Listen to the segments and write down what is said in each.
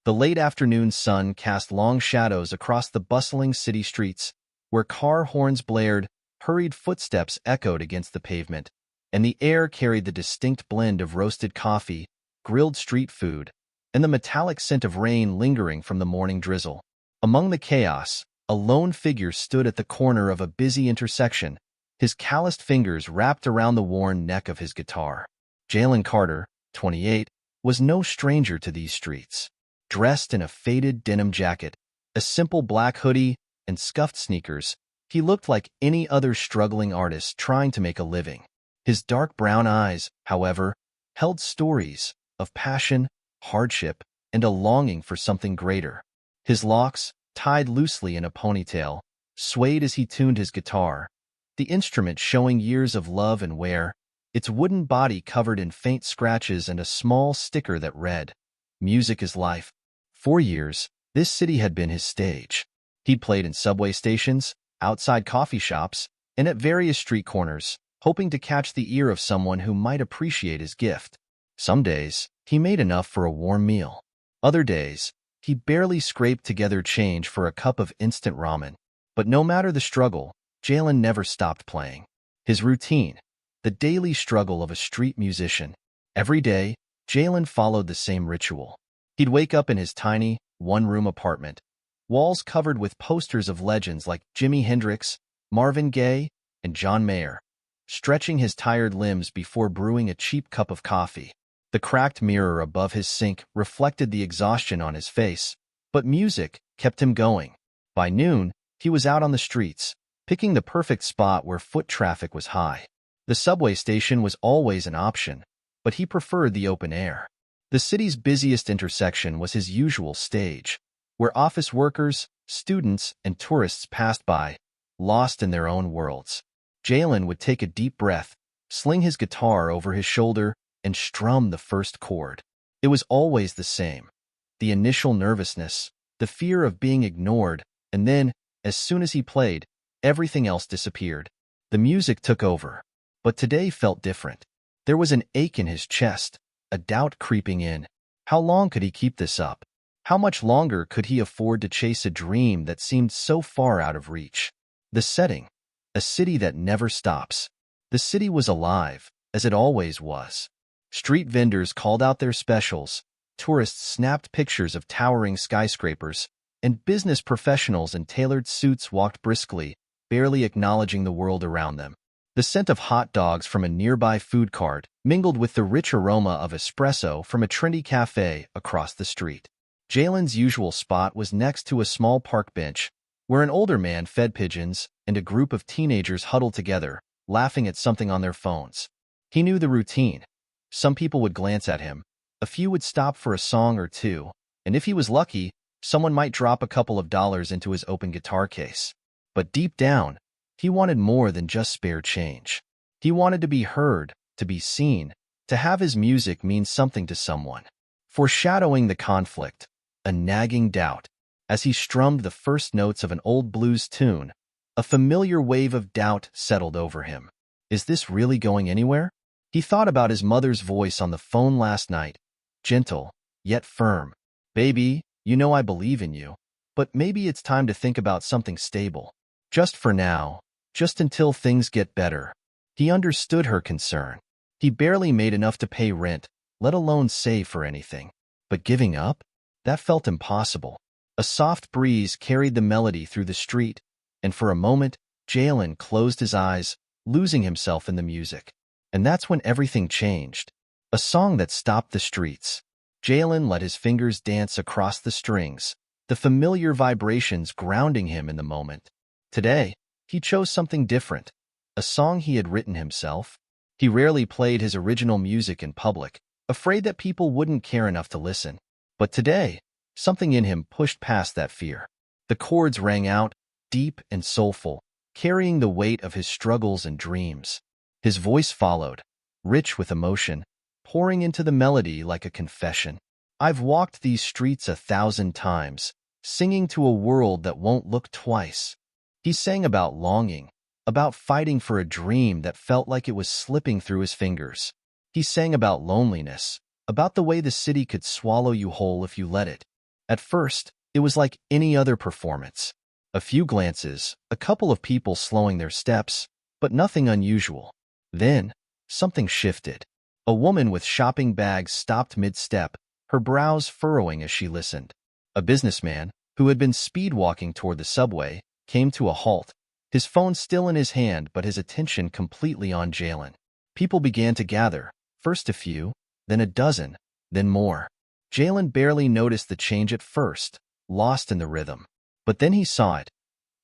The late afternoon sun cast long shadows across the bustling city streets, where car horns blared, hurried footsteps echoed against the pavement, and the air carried the distinct blend of roasted coffee, grilled street food, and the metallic scent of rain lingering from the morning drizzle. Among the chaos, a lone figure stood at the corner of a busy intersection, his calloused fingers wrapped around the worn neck of his guitar. Jalen Carter, 28, was no stranger to these streets. Dressed in a faded denim jacket, a simple black hoodie, and scuffed sneakers, he looked like any other struggling artist trying to make a living. His dark brown eyes, however, held stories of passion, hardship, and a longing for something greater. His locks, tied loosely in a ponytail, swayed as he tuned his guitar, the instrument showing years of love and wear, its wooden body covered in faint scratches and a small sticker that read, "Music is life." For years, this city had been his stage. He played in subway stations, outside coffee shops, and at various street corners, hoping to catch the ear of someone who might appreciate his gift. Some days, he made enough for a warm meal. Other days, he barely scraped together change for a cup of instant ramen. But no matter the struggle, Jalen never stopped playing. His routine, the daily struggle of a street musician. Every day, Jalen followed the same ritual. He'd wake up in his tiny, one-room apartment, walls covered with posters of legends like Jimi Hendrix, Marvin Gaye, and John Mayer, stretching his tired limbs before brewing a cheap cup of coffee. The cracked mirror above his sink reflected the exhaustion on his face, but music kept him going. By noon, he was out on the streets, picking the perfect spot where foot traffic was high. The subway station was always an option, but he preferred the open air. The city's busiest intersection was his usual stage, where office workers, students, and tourists passed by, lost in their own worlds. Jalen would take a deep breath, sling his guitar over his shoulder, and strum the first chord. It was always the same. The initial nervousness, the fear of being ignored, and then, as soon as he played, everything else disappeared. The music took over. But today felt different. There was an ache in his chest, a doubt creeping in. How long could he keep this up? How much longer could he afford to chase a dream that seemed so far out of reach? The setting, a city that never stops. The city was alive, as it always was. Street vendors called out their specials, tourists snapped pictures of towering skyscrapers, and business professionals in tailored suits walked briskly, barely acknowledging the world around them. The scent of hot dogs from a nearby food cart mingled with the rich aroma of espresso from a trendy cafe across the street. Jalen's usual spot was next to a small park bench, where an older man fed pigeons and a group of teenagers huddled together, laughing at something on their phones. He knew the routine. Some people would glance at him, a few would stop for a song or two, and if he was lucky, someone might drop a couple of dollars into his open guitar case. But deep down, he wanted more than just spare change. He wanted to be heard, to be seen, to have his music mean something to someone. Foreshadowing the conflict, a nagging doubt. As he strummed the first notes of an old blues tune, a familiar wave of doubt settled over him. Is this really going anywhere? He thought about his mother's voice on the phone last night, gentle, yet firm. "Baby, you know I believe in you, but maybe it's time to think about something stable. Just for now, just until things get better." He understood her concern. He barely made enough to pay rent, let alone save for anything. But giving up? That felt impossible. A soft breeze carried the melody through the street, and for a moment, Jalen closed his eyes, losing himself in the music. And that's when everything changed. A song that stopped the streets. Jalen let his fingers dance across the strings, the familiar vibrations grounding him in the moment. Today, he chose something different, a song he had written himself. He rarely played his original music in public, afraid that people wouldn't care enough to listen. But today, something in him pushed past that fear. The chords rang out, deep and soulful, carrying the weight of his struggles and dreams. His voice followed, rich with emotion, pouring into the melody like a confession. "I've walked these streets 1,000 times, singing to a world that won't look twice." He sang about longing, about fighting for a dream that felt like it was slipping through his fingers. He sang about loneliness, about the way the city could swallow you whole if you let it. At first, it was like any other performance. A few glances, a couple of people slowing their steps, but nothing unusual. Then, something shifted. A woman with shopping bags stopped mid-step, her brows furrowing as she listened. A businessman, who had been speed-walking toward the subway, came to a halt, his phone still in his hand but his attention completely on Jalen. People began to gather, first a few, then a dozen, then more. Jalen barely noticed the change at first, lost in the rhythm. But then he saw it.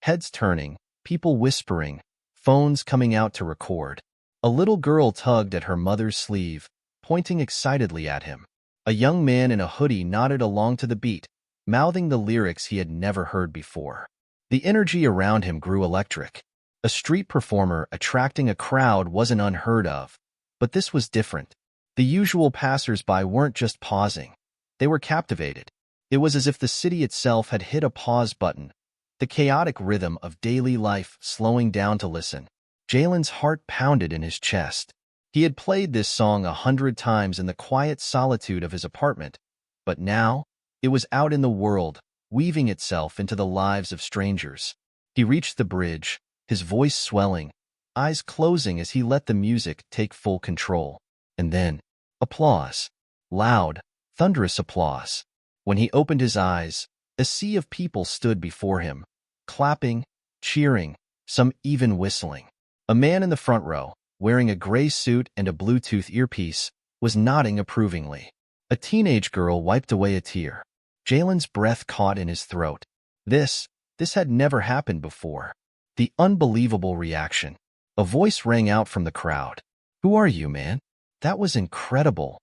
Heads turning, people whispering, phones coming out to record. A little girl tugged at her mother's sleeve, pointing excitedly at him. A young man in a hoodie nodded along to the beat, mouthing the lyrics he had never heard before. The energy around him grew electric. A street performer attracting a crowd wasn't unheard of, but this was different. The usual passers-by weren't just pausing. They were captivated. It was as if the city itself had hit a pause button, the chaotic rhythm of daily life slowing down to listen. Jalen's heart pounded in his chest. He had played this song 100 times in the quiet solitude of his apartment, but now it was out in the world, weaving itself into the lives of strangers. He reached the bridge, his voice swelling, eyes closing as he let the music take full control. And then, applause. Loud, thunderous applause. When he opened his eyes, a sea of people stood before him, clapping, cheering, some even whistling. A man in the front row, wearing a gray suit and a Bluetooth earpiece, was nodding approvingly. A teenage girl wiped away a tear. Jalen's breath caught in his throat. This had never happened before. The unbelievable reaction. A voice rang out from the crowd. "Who are you, man? That was incredible."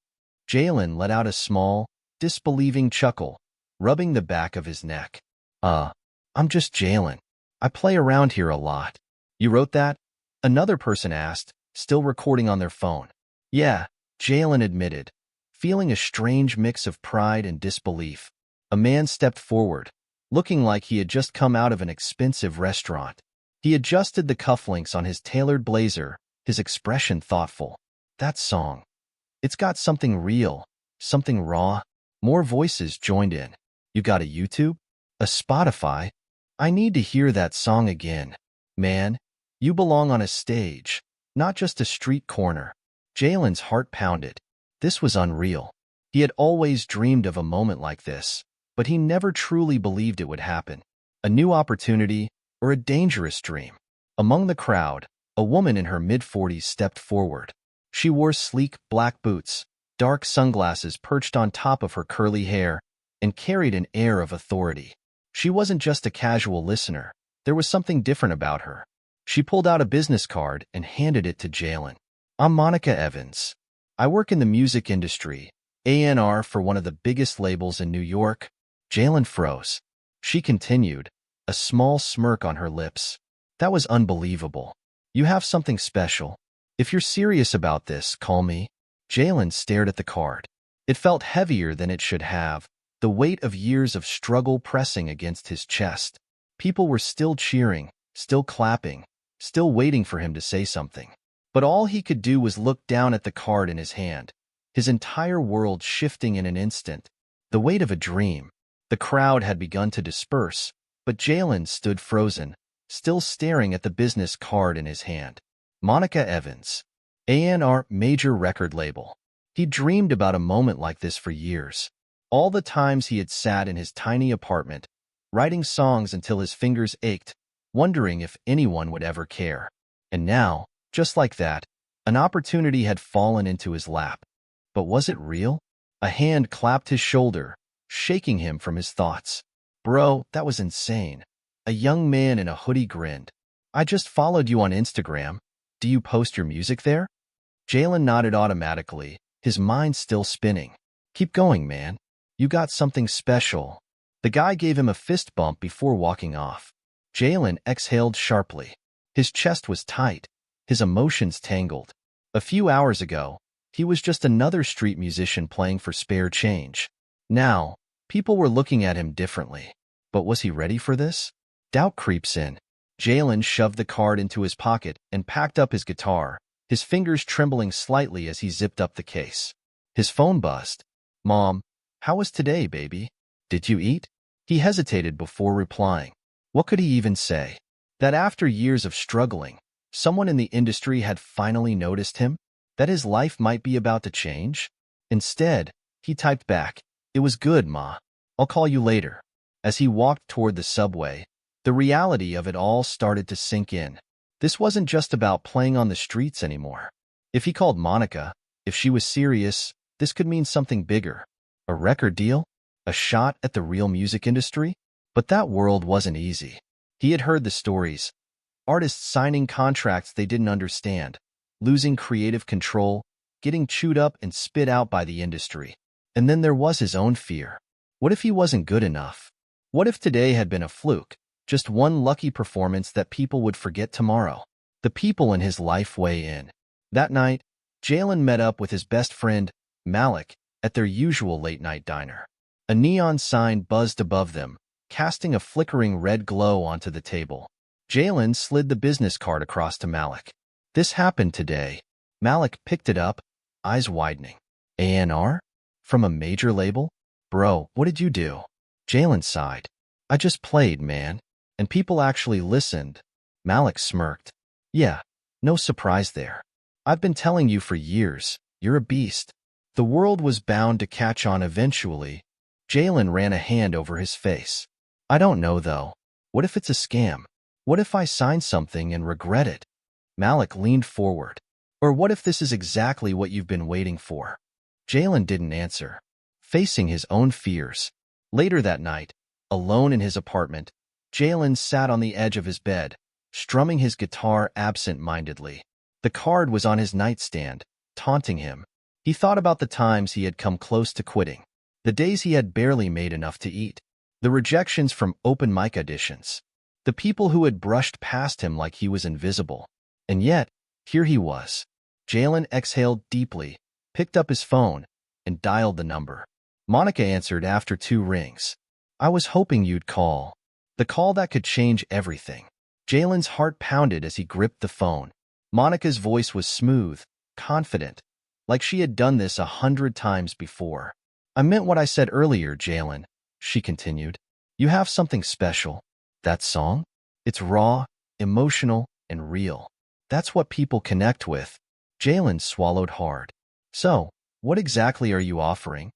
Jalen let out a small, disbelieving chuckle, rubbing the back of his neck. I'm just Jalen. I play around here a lot." "You wrote that?" another person asked, still recording on their phone. "Yeah," Jalen admitted, feeling a strange mix of pride and disbelief. A man stepped forward, looking like he had just come out of an expensive restaurant. He adjusted the cufflinks on his tailored blazer, his expression thoughtful. "That song. It's got something real, something raw." More voices joined in. "You got a YouTube? A Spotify? I need to hear that song again. Man, you belong on a stage, not just a street corner." Jalen's heart pounded. This was unreal. He had always dreamed of a moment like this, but he never truly believed it would happen. A new opportunity, or a dangerous dream. Among the crowd, a woman in her mid-40s stepped forward. She wore sleek black boots, dark sunglasses perched on top of her curly hair, and carried an air of authority. She wasn't just a casual listener. There was something different about her. She pulled out a business card and handed it to Jalen. "I'm Monica Evans. I work in the music industry, A&R for one of the biggest labels in New York." Jalen froze. She continued, a small smirk on her lips. "That was unbelievable. You have something special. If you're serious about this, call me." Jalen stared at the card. It felt heavier than it should have, the weight of years of struggle pressing against his chest. People were still cheering, still clapping, still waiting for him to say something. But all he could do was look down at the card in his hand, his entire world shifting in an instant. The weight of a dream. The crowd had begun to disperse, but Jalen stood frozen, still staring at the business card in his hand. Monica Evans. A&R major record label. He dreamed about a moment like this for years. All the times he had sat in his tiny apartment, writing songs until his fingers ached, wondering if anyone would ever care. And now, just like that, an opportunity had fallen into his lap. But was it real? A hand clapped his shoulder, shaking him from his thoughts. "Bro, that was insane." A young man in a hoodie grinned. "I just followed you on Instagram. Do you post your music there?" Jalen nodded automatically, his mind still spinning. "Keep going, man. You got something special." The guy gave him a fist bump before walking off. Jalen exhaled sharply. His chest was tight, his emotions tangled. A few hours ago, he was just another street musician playing for spare change. Now, people were looking at him differently. But was he ready for this? Doubt creeps in. Jalen shoved the card into his pocket and packed up his guitar, his fingers trembling slightly as he zipped up the case. His phone buzzed. "Mom, how was today, baby?" Did you eat? He hesitated before replying. What could he even say? That after years of struggling, someone in the industry had finally noticed him? That his life might be about to change? Instead, he typed back, "It was good, Ma. I'll call you later." As he walked toward the subway, the reality of it all started to sink in. This wasn't just about playing on the streets anymore. If he called Monica, if she was serious, this could mean something bigger. A record deal? A shot at the real music industry? But that world wasn't easy. He had heard the stories. Artists signing contracts they didn't understand, losing creative control, getting chewed up and spit out by the industry. And then there was his own fear. What if he wasn't good enough? What if today had been a fluke, just one lucky performance that people would forget tomorrow? The people in his life weigh in. That night, Jalen met up with his best friend, Malik, at their usual late-night diner. A neon sign buzzed above them, casting a flickering red glow onto the table. Jalen slid the business card across to Malik. "This happened today." Malik picked it up, eyes widening. "A&R? From a major label? Bro, what did you do?" Jalen sighed. "I just played, man. And people actually listened." Malik smirked. "Yeah, no surprise there. I've been telling you for years, you're a beast." The world was bound to catch on eventually. Jalen ran a hand over his face. "I don't know, though. What if it's a scam? What if I sign something and regret it?" Malik leaned forward. "Or what if this is exactly what you've been waiting for?" Jalen didn't answer, facing his own fears. Later that night, alone in his apartment, Jalen sat on the edge of his bed, strumming his guitar absent-mindedly. The card was on his nightstand, taunting him. He thought about the times he had come close to quitting, the days he had barely made enough to eat, the rejections from open mic auditions, the people who had brushed past him like he was invisible. And yet, here he was. Jalen exhaled deeply, picked up his phone, and dialed the number. Monica answered after 2 rings. "I was hoping you'd call." The call that could change everything. Jalen's heart pounded as he gripped the phone. Monica's voice was smooth, confident, like she had done this 100 times before. "I meant what I said earlier, Jalen," she continued. "You have something special. That song? It's raw, emotional, and real. That's what people connect with." Jalen swallowed hard. "So, what exactly are you offering?"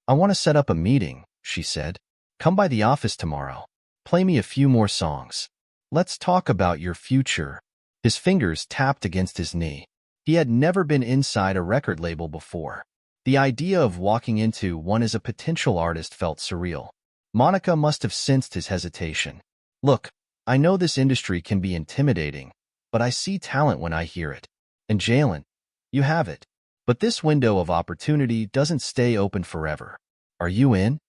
"I want to set up a meeting," she said. "Come by the office tomorrow. Play me a few more songs. Let's talk about your future." His fingers tapped against his knee. He had never been inside a record label before. The idea of walking into one as a potential artist felt surreal. Monica must have sensed his hesitation. "Look, I know this industry can be intimidating, but I see talent when I hear it. And Jalen, you have it. But this window of opportunity doesn't stay open forever. Are you in?"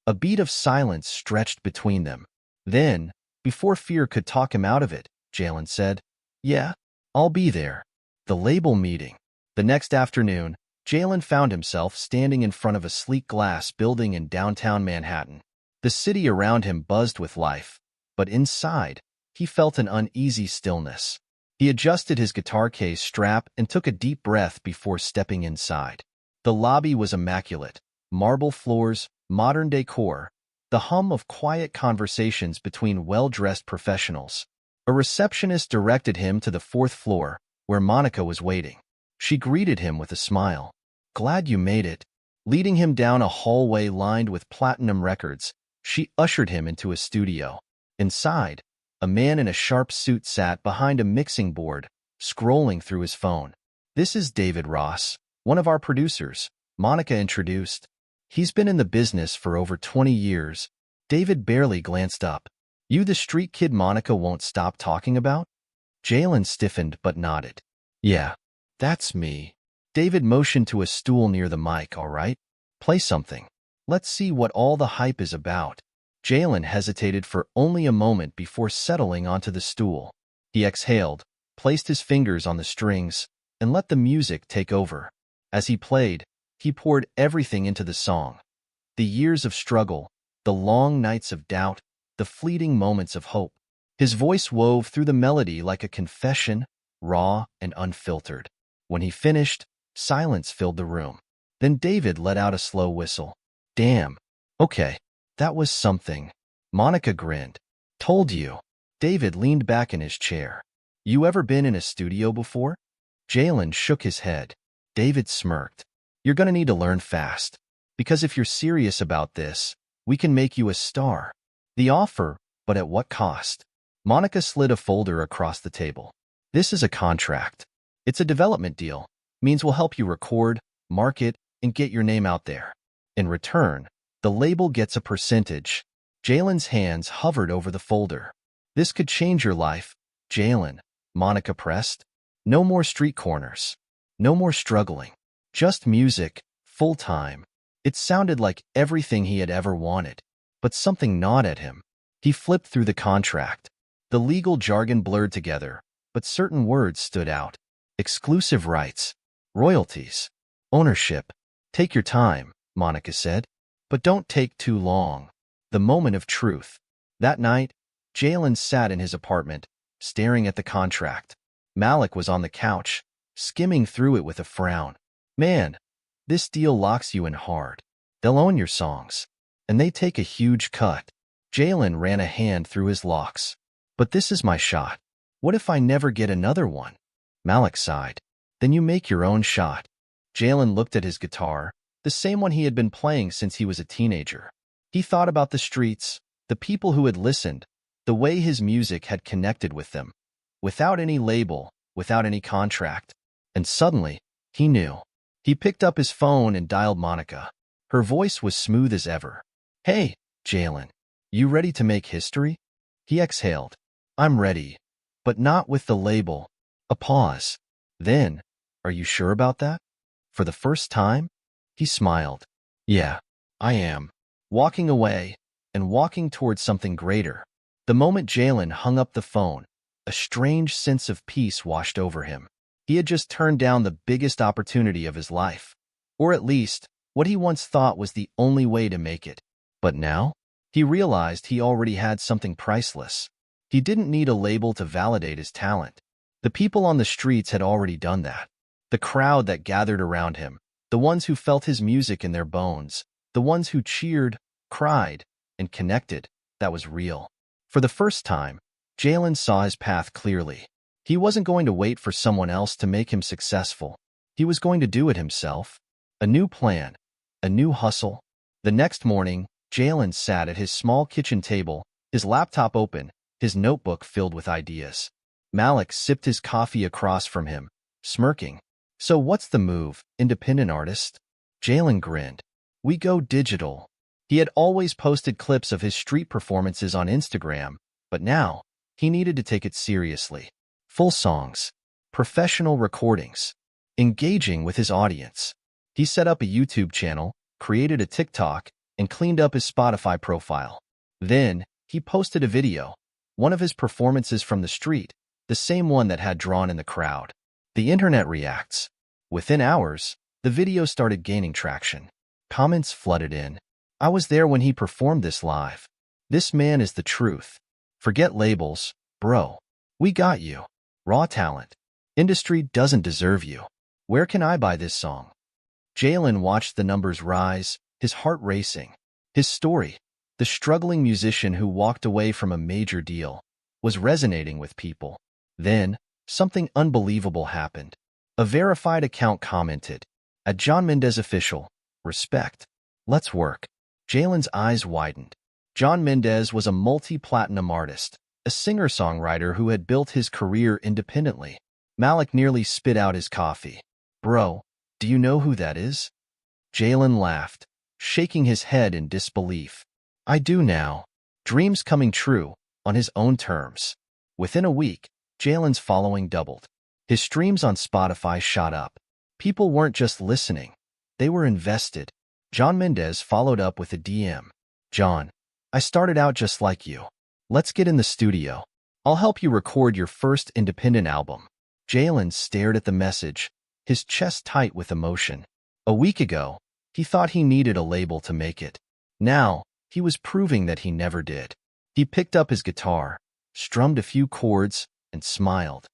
A beat of silence stretched between them. Then, before fear could talk him out of it, Jalen said, "Yeah, I'll be there." The label meeting. The next afternoon, Jalen found himself standing in front of a sleek glass building in downtown Manhattan. The city around him buzzed with life, but inside, he felt an uneasy stillness. He adjusted his guitar case strap and took a deep breath before stepping inside. The lobby was immaculate. Marble floors, modern decor, the hum of quiet conversations between well-dressed professionals. A receptionist directed him to the 4th floor, where Monica was waiting. She greeted him with a smile. "Glad you made it." Leading him down a hallway lined with platinum records, she ushered him into a studio. Inside, a man in a sharp suit sat behind a mixing board, scrolling through his phone. "This is David Ross, one of our producers," Monica introduced. "He's been in the business for over 20 years. David barely glanced up. "You the street kid Monica won't stop talking about?" Jalen stiffened but nodded. "Yeah, that's me." David motioned to a stool near the mic. "All right, play something. Let's see what all the hype is about." Jalen hesitated for only a moment before settling onto the stool. He exhaled, placed his fingers on the strings, and let the music take over. As he played, he poured everything into the song. The years of struggle, the long nights of doubt, the fleeting moments of hope. His voice wove through the melody like a confession, raw and unfiltered. When he finished, silence filled the room. Then David let out a slow whistle. "Damn. Okay, That was something. Monica grinned. Told you. David leaned back in his chair. You ever been in a studio before? Jalen shook his head. David smirked. You're gonna need to learn fast. Because if you're serious about this, we can make you a star. The offer, but at what cost? Monica slid a folder across the table. This is a contract. It's a development deal. Means we'll help you record, market, and get your name out there. In return, the label gets a percentage. Jalen's hands hovered over the folder. This could change your life, Jalen, Monica pressed. No more street corners. No more struggling. Just music, full-time. It sounded like everything he had ever wanted. But something gnawed at him. He flipped through the contract. The legal jargon blurred together, but certain words stood out. Exclusive rights. Royalties. Ownership. Take your time, Monica said. But don't take too long. The moment of truth. That night, Jalen sat in his apartment, staring at the contract. Malik was on the couch, skimming through it with a frown. Man, this deal locks you in hard. They'll own your songs. And they take a huge cut. Jalen ran a hand through his locks. But this is my shot. What if I never get another one? Malik sighed. Then you make your own shot. Jalen looked at his guitar, the same one he had been playing since he was a teenager. He thought about the streets, the people who had listened, the way his music had connected with them. Without any label, without any contract. And suddenly, he knew. He picked up his phone and dialed Monica. Her voice was smooth as ever. Hey, Jalen. You ready to make history? He exhaled. I'm ready. But not with the label. A pause. Then, are you sure about that? For the first time? He smiled. Yeah, I am. Walking away, and walking towards something greater. The moment Jalen hung up the phone, a strange sense of peace washed over him. He had just turned down the biggest opportunity of his life. Or at least, what he once thought was the only way to make it. But now, he realized he already had something priceless. He didn't need a label to validate his talent. The people on the streets had already done that. The crowd that gathered around him, the ones who felt his music in their bones, the ones who cheered, cried, and connected, that was real. For the first time, Jalen saw his path clearly. He wasn't going to wait for someone else to make him successful. He was going to do it himself. A new plan, a new hustle. The next morning, Jalen sat at his small kitchen table, his laptop open, his notebook filled with ideas. Malik sipped his coffee across from him, smirking. So what's the move, independent artist? Jalen grinned. We go digital. He had always posted clips of his street performances on Instagram, but now, he needed to take it seriously. Full songs. Professional recordings. Engaging with his audience. He set up a YouTube channel, created a TikTok, and cleaned up his Spotify profile. Then, he posted a video, one of his performances from the street, the same one that had drawn in the crowd. The internet reacts. Within hours, the video started gaining traction. Comments flooded in. I was there when he performed this live. This man is the truth. Forget labels, bro. We got you. Raw talent. Industry doesn't deserve you. Where can I buy this song? Jalen watched the numbers rise, his heart racing. His story, the struggling musician who walked away from a major deal, was resonating with people. Then, something unbelievable happened. A verified account commented, at John Mendez Official, respect. Let's work. Jalen's eyes widened. John Mendez was a multi-platinum artist, a singer-songwriter who had built his career independently. Malik nearly spit out his coffee. Bro, do you know who that is? Jalen laughed, shaking his head in disbelief. I do now. Dreams coming true, on his own terms. Within a week, Jalen's following doubled. His streams on Spotify shot up. People weren't just listening. They were invested. John Mendez followed up with a DM. John, I started out just like you. Let's get in the studio. I'll help you record your first independent album. Jalen stared at the message, his chest tight with emotion. A week ago, he thought he needed a label to make it. Now, he was proving that he never did. He picked up his guitar, strummed a few chords, and smiled.